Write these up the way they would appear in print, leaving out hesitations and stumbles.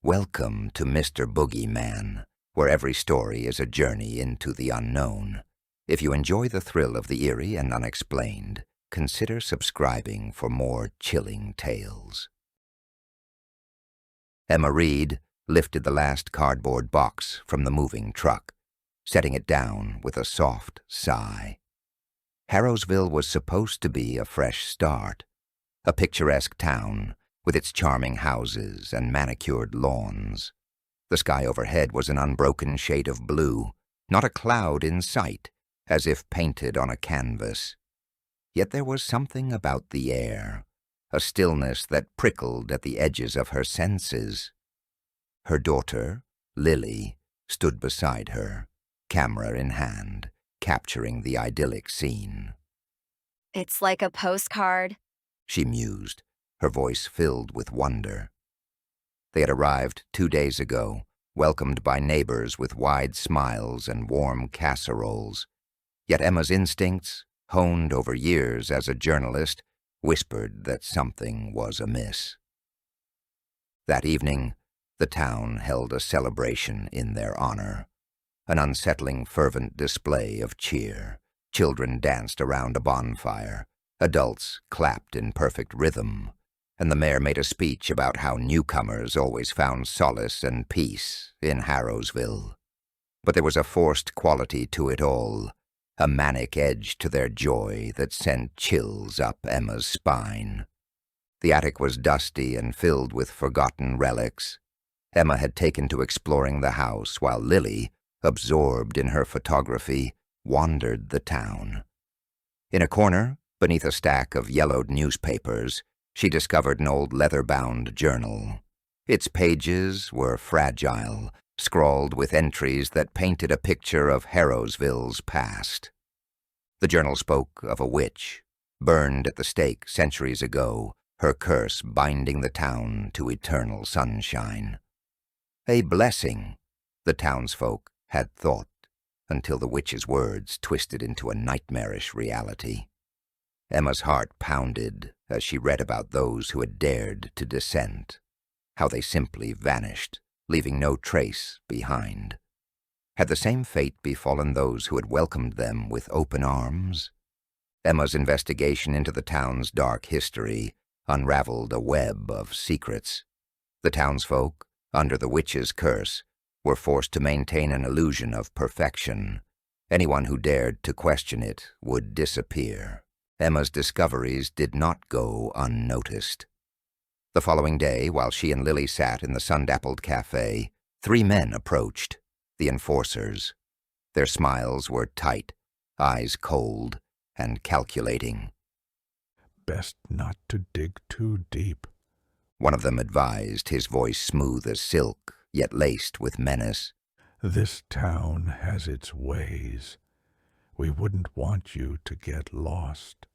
Welcome to Mr. Boogeyman, where every story is a journey into the unknown. If you enjoy the thrill of the eerie and unexplained, consider subscribing for more chilling tales. Emma Reed lifted the last cardboard box from the moving truck, setting it down with a soft sigh. Harrowsville was supposed to be a fresh start, a picturesque town with its charming houses and manicured lawns. The sky overhead was an unbroken shade of blue, not a cloud in sight, as if painted on a canvas. Yet there was something about the air, a stillness that prickled at the edges of her senses. Her daughter, Lily, stood beside her, camera in hand, capturing the idyllic scene. It's like a postcard, She mused, her voice filled with wonder. They had arrived 2 days ago, welcomed by neighbors with wide smiles and warm casseroles. Yet Emma's instincts, honed over years as a journalist, whispered that something was amiss. That evening, the town held a celebration in their honor, an unsettling, fervent display of cheer. Children danced around a bonfire, adults clapped in perfect rhythm, and the mayor made a speech about how newcomers always found solace and peace in Harrowsville. But there was a forced quality to it all, a manic edge to their joy that sent chills up Emma's spine. The attic was dusty and filled with forgotten relics. Emma had taken to exploring the house while Lily, absorbed in her photography, wandered the town. In a corner, beneath a stack of yellowed newspapers, she discovered an old leather-bound journal. Its pages were fragile, scrawled with entries that painted a picture of Harrowsville's past. The journal spoke of a witch, burned at the stake centuries ago, her curse binding the town to eternal sunshine. A blessing, the townsfolk had thought, until the witch's words twisted into a nightmarish reality. Emma's heart pounded as she read about those who had dared to dissent, how they simply vanished, leaving no trace behind. Had the same fate befallen those who had welcomed them with open arms? Emma's investigation into the town's dark history unraveled a web of secrets. The townsfolk, under the witch's curse, were forced to maintain an illusion of perfection. Anyone who dared to question it would disappear. Emma's discoveries did not go unnoticed. The following day, while she and Lily sat in the sun-dappled cafe, 3 men approached, the enforcers. Their smiles were tight, eyes cold and calculating. Best not to dig too deep. One of them advised, his voice smooth as silk, yet laced with menace. This town has its ways. We wouldn't want you to get lost.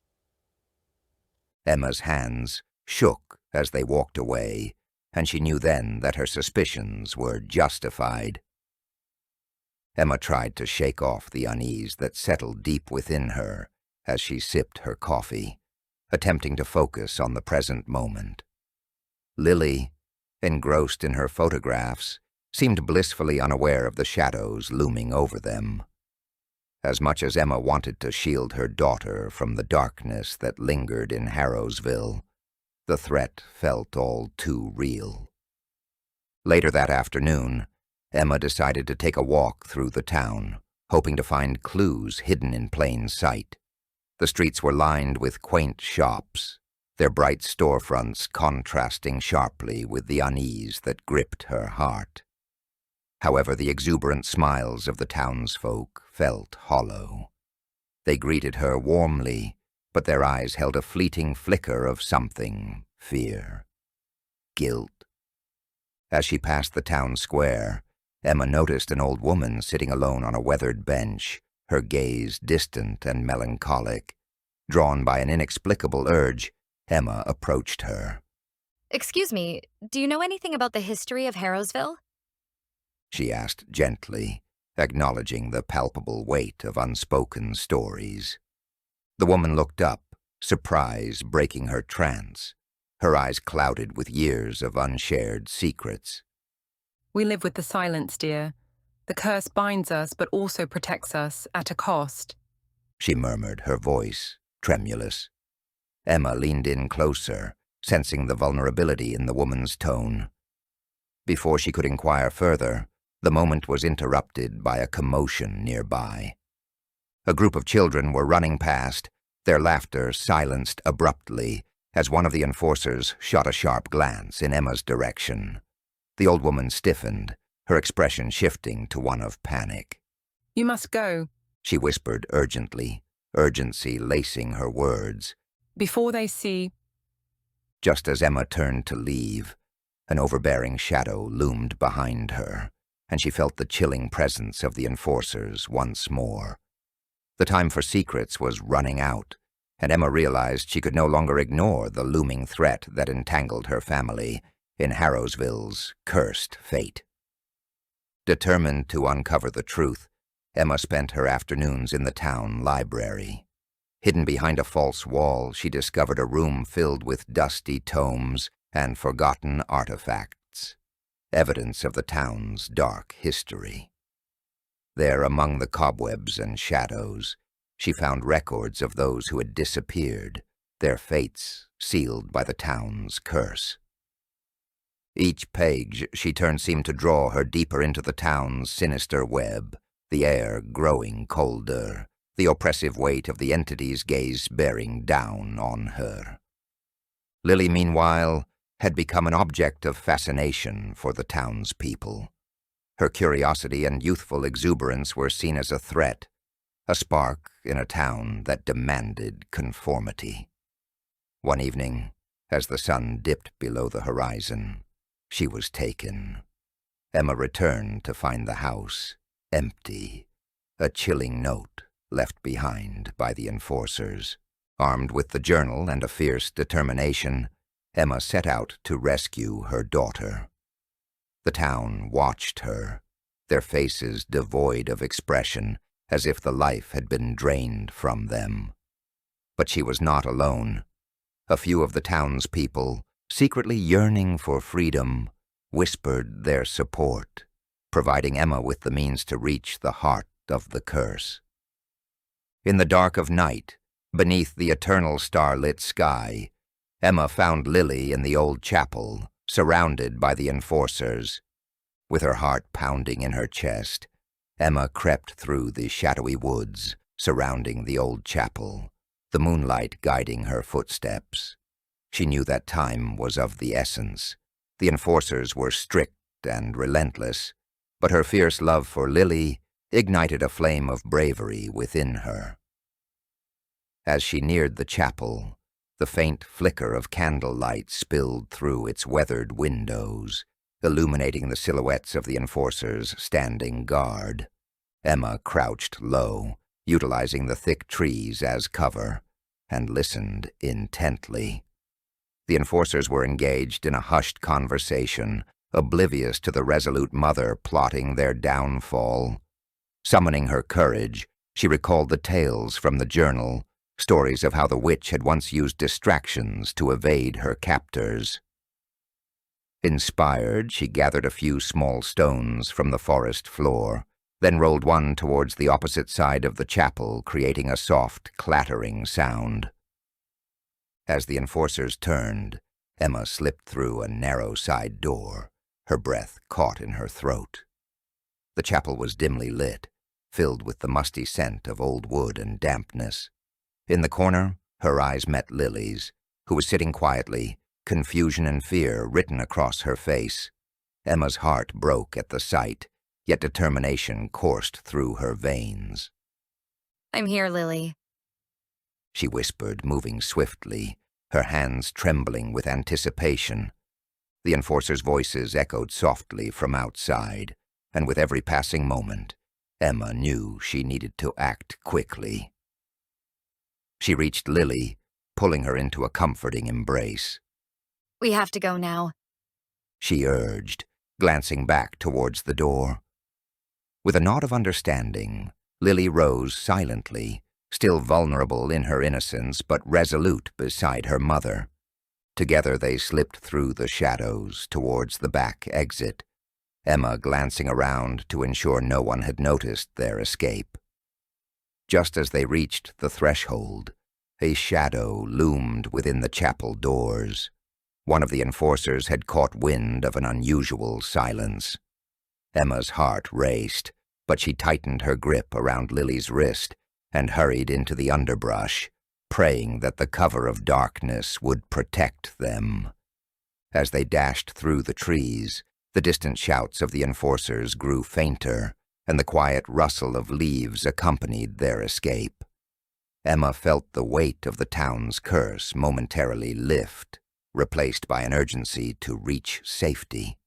Emma's hands shook as they walked away, and she knew then that her suspicions were justified. Emma tried to shake off the unease that settled deep within her as she sipped her coffee, attempting to focus on the present moment. Lily, engrossed in her photographs, seemed blissfully unaware of the shadows looming over them. As much as Emma wanted to shield her daughter from the darkness that lingered in Harrowsville, the threat felt all too real. Later that afternoon, Emma decided to take a walk through the town, hoping to find clues hidden in plain sight. The streets were lined with quaint shops, their bright storefronts contrasting sharply with the unease that gripped her heart. However, the exuberant smiles of the townsfolk felt hollow. They greeted her warmly, but their eyes held a fleeting flicker of something, fear, guilt. As she passed the town square, Emma noticed an old woman sitting alone on a weathered bench, her gaze distant and melancholic. Drawn by an inexplicable urge, Emma approached her. Excuse me, do you know anything about the history of Harrowsville? She asked gently, acknowledging the palpable weight of unspoken stories. The woman looked up, surprise breaking her trance, her eyes clouded with years of unshared secrets. We live with the silence, dear. The curse binds us but also protects us at a cost. She murmured, her voice tremulous. Emma leaned in closer, sensing the vulnerability in the woman's tone. Before she could inquire further, the moment was interrupted by a commotion nearby. A group of children were running past, their laughter silenced abruptly as one of the enforcers shot a sharp glance in Emma's direction. The old woman stiffened, her expression shifting to one of panic. You must go. She whispered urgently, urgency lacing her words. Before they see. Just as Emma turned to leave, an overbearing shadow loomed behind her, and she felt the chilling presence of the enforcers once more. The time for secrets was running out, and Emma realized she could no longer ignore the looming threat that entangled her family in Harrowsville's cursed fate. Determined to uncover the truth, Emma spent her afternoons in the town library. Hidden behind a false wall, she discovered a room filled with dusty tomes and forgotten artifacts, evidence of the town's dark history. There, among the cobwebs and shadows, she found records of those who had disappeared, their fates sealed by the town's curse. Each page she turned seemed to draw her deeper into the town's sinister web, the air growing colder, the oppressive weight of the entity's gaze bearing down on her. Lily, meanwhile, had become an object of fascination for the townspeople. Her curiosity and youthful exuberance were seen as a threat, a spark in a town that demanded conformity. One evening, as the sun dipped below the horizon, she was taken. Emma returned to find the house empty, a chilling note left behind by the enforcers. Armed with the journal and a fierce determination, Emma set out to rescue her daughter. The town watched her, their faces devoid of expression, as if the life had been drained from them. But she was not alone. A few of the townspeople, secretly yearning for freedom, whispered their support, providing Emma with the means to reach the heart of the curse. In the dark of night, beneath the eternal starlit sky, Emma found Lily in the old chapel, surrounded by the enforcers. With her heart pounding in her chest, Emma crept through the shadowy woods surrounding the old chapel, the moonlight guiding her footsteps. She knew that time was of the essence. The enforcers were strict and relentless, but her fierce love for Lily ignited a flame of bravery within her. As she neared the chapel, the faint flicker of candlelight spilled through its weathered windows, illuminating the silhouettes of the enforcers standing guard. Emma crouched low, utilizing the thick trees as cover, and listened intently. The enforcers were engaged in a hushed conversation, oblivious to the resolute mother plotting their downfall. Summoning her courage, she recalled the tales from the journal, stories of how the witch had once used distractions to evade her captors. Inspired, she gathered a few small stones from the forest floor, then rolled one towards the opposite side of the chapel, creating a soft, clattering sound. As the enforcers turned, Emma slipped through a narrow side door, her breath caught in her throat. The chapel was dimly lit, filled with the musty scent of old wood and dampness. In the corner, her eyes met Lily's, who was sitting quietly, confusion and fear written across her face. Emma's heart broke at the sight, yet determination coursed through her veins. I'm here, Lily. She whispered, moving swiftly, her hands trembling with anticipation. The enforcers' voices echoed softly from outside, and with every passing moment, Emma knew she needed to act quickly. She reached Lily, pulling her into a comforting embrace. We have to go now. She urged, glancing back towards the door. With a nod of understanding, Lily rose silently, still vulnerable in her innocence but resolute beside her mother. Together they slipped through the shadows towards the back exit. Emma glancing around to ensure no one had noticed their escape. Just as they reached the threshold, a shadow loomed within the chapel doors. One of the enforcers had caught wind of an unusual silence. Emma's heart raced, but she tightened her grip around Lily's wrist and hurried into the underbrush, praying that the cover of darkness would protect them. As they dashed through the trees, the distant shouts of the enforcers grew fainter, and the quiet rustle of leaves accompanied their escape. Emma felt the weight of the town's curse momentarily lift, replaced by an urgency to reach safety.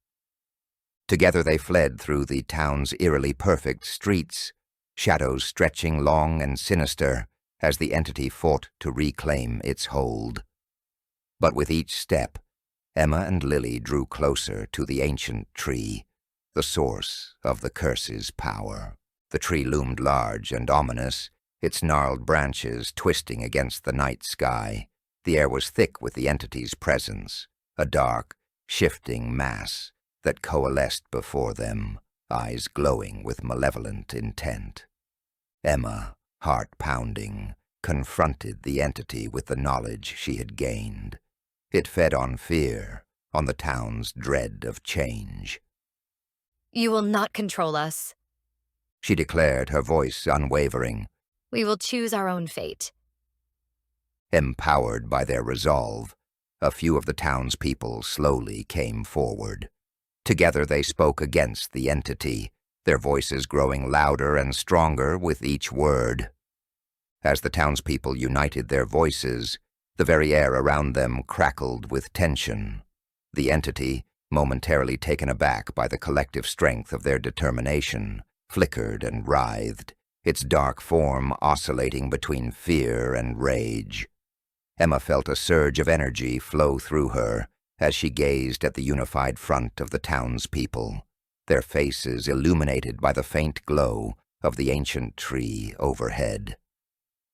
Together they fled through the town's eerily perfect streets, shadows stretching long and sinister as the entity fought to reclaim its hold. But with each step, Emma and Lily drew closer to the ancient tree, the source of the curse's power. The tree loomed large and ominous, its gnarled branches twisting against the night sky. The air was thick with the entity's presence, a dark, shifting mass that coalesced before them, eyes glowing with malevolent intent. Emma, heart pounding, confronted the entity with the knowledge she had gained. It fed on fear, on the town's dread of change. You will not control us. She declared, her voice unwavering. We will choose our own fate. Empowered by their resolve, a few of the townspeople slowly came forward. Together they spoke against the entity, their voices growing louder and stronger with each word. As the townspeople united their voices, the very air around them crackled with tension. The entity, momentarily taken aback by the collective strength of their determination, flickered and writhed, its dark form oscillating between fear and rage. Emma felt a surge of energy flow through her as she gazed at the unified front of the townspeople, their faces illuminated by the faint glow of the ancient tree overhead.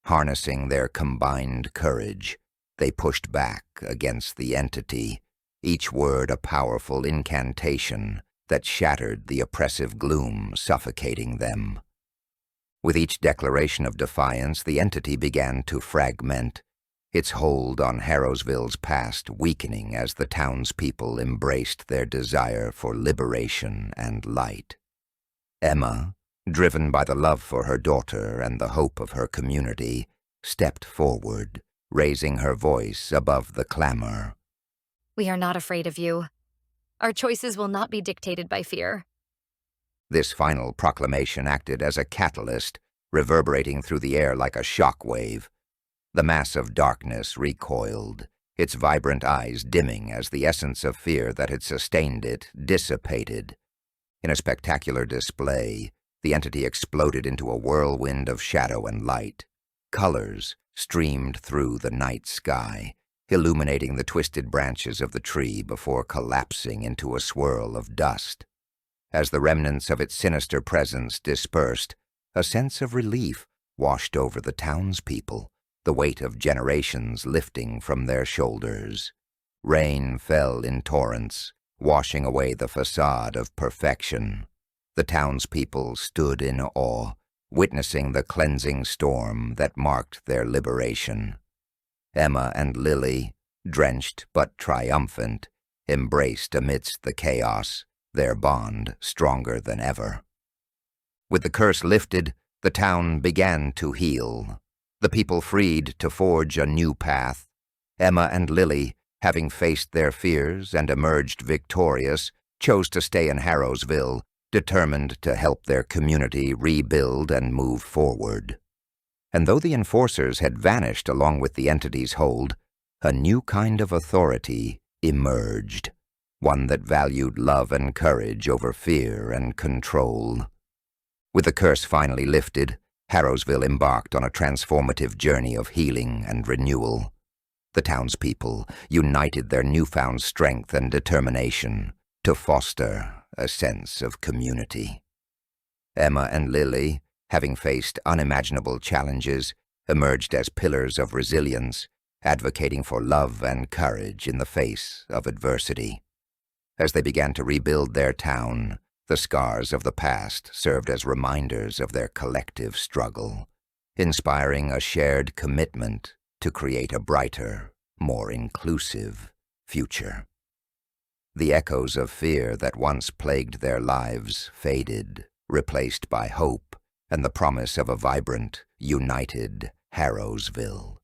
Harnessing their combined courage, they pushed back against the entity, each word a powerful incantation that shattered the oppressive gloom suffocating them. With each declaration of defiance, the entity began to fragment, its hold on Harrowsville's past weakening as the townspeople embraced their desire for liberation and light. Emma, driven by the love for her daughter and the hope of her community, stepped forward, raising her voice above the clamor. We are not afraid of you. Our choices will not be dictated by fear. This final proclamation acted as a catalyst, reverberating through the air like a shock wave. The mass of darkness recoiled, its vibrant eyes dimming as the essence of fear that had sustained it dissipated. In a spectacular display, the entity exploded into a whirlwind of shadow and light. Colors streamed through the night sky, illuminating the twisted branches of the tree before collapsing into a swirl of dust. As the remnants of its sinister presence dispersed, a sense of relief washed over the townspeople, the weight of generations lifting from their shoulders. Rain fell in torrents, washing away the facade of perfection. The townspeople stood in awe, witnessing the cleansing storm that marked their liberation. Emma and Lily, drenched but triumphant, embraced amidst the chaos, their bond stronger than ever. With the curse lifted, the town began to heal. The people freed to forge a new path. Emma and Lily, having faced their fears and emerged victorious, chose to stay in Harrowsville, determined to help their community rebuild and move forward. And though the enforcers had vanished along with the entity's hold, a new kind of authority emerged, one that valued love and courage over fear and control. With the curse finally lifted, Harrowsville embarked on a transformative journey of healing and renewal. The townspeople united their newfound strength and determination to foster a sense of community. Emma and Lily, having faced unimaginable challenges, emerged as pillars of resilience, advocating for love and courage in the face of adversity. As they began to rebuild their town, The scars of the past served as reminders of their collective struggle, inspiring a shared commitment to create a brighter, more inclusive future. The echoes of fear that once plagued their lives faded, replaced by hope and the promise of a vibrant, united Harrowsville.